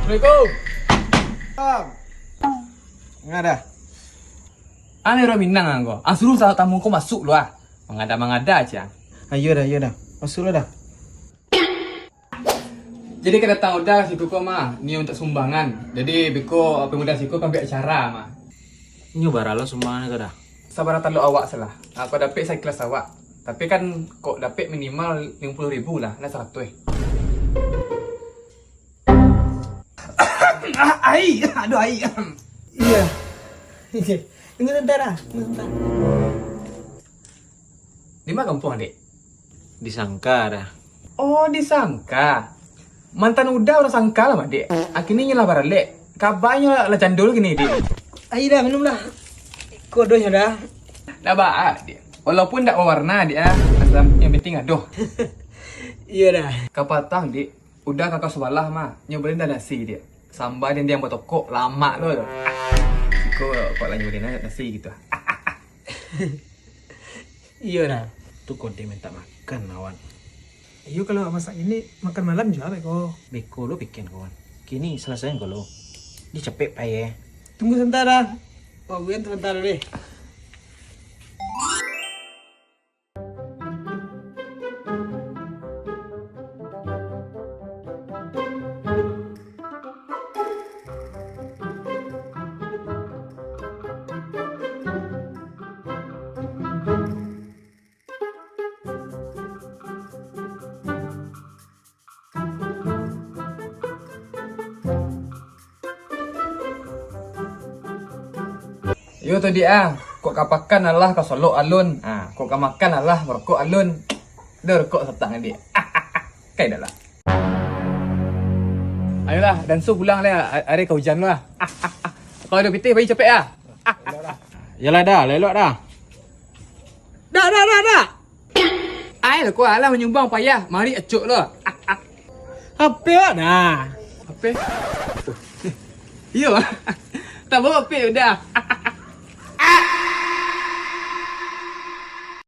Assalamualaikum. Enggak ada. Ane orang Minang anggo. Suruh salah tamu kau masuk lu ah. Mengada-mengada aja. Ayo dah. Masuk lah dah. Jadi kita datang udah siku kau mah. Ni untuk sumbangan. Jadi biko pemuda siku kan biar acara mah. Ini baralo semua dah. Sabar talu awak salah. Aku dapat saya kelas awak. Tapi kan kok dapat minimal 50.000 lah. Nah 100. Aduh ai. Iya. Tunggu sebentar ah. Di mana kampung adik? Disangka dah. Oh disangka. Mantan udah orang sangka lah mak dek. Akhirnya nyelah baralek. Kabarnya lah candul gini dik. Ayo dah minum dah. Kodonya dah. Dah baak dia. Walaupun tak warna dia. Asal yang penting aduh. Iya dah. Kapatang dik. Udah kakak sebelah mah nyobain dah nasi dia. Sambal yang buat toko lama loh. Kok lah nyobain nasi gitu. Iya dah. Tuh kode minta makan lawan. Iyo kalau masak ini makan malam juga beko. Beko lo bikin kawan. Kini selesai kalau. Dia cepet payah. Tunggu sebentar dah. Oh, gue sebentar deh. Yo tu dia. Kok kapakan Allah kau solok alun. Kok kamakan Allah merokok alun. Dah rokok setang dia. Kayak dah lah. Ayolah, dan so pulang lah. Hari kau hujan lah. Kalau ada pitih, bayi cepet lah. Yalah dah, lelok dah. Dah. Ay lah kau alah menyumbang payah. Mari acuk lah. HP dah. Apa? Yo. Tak bawa apa udah.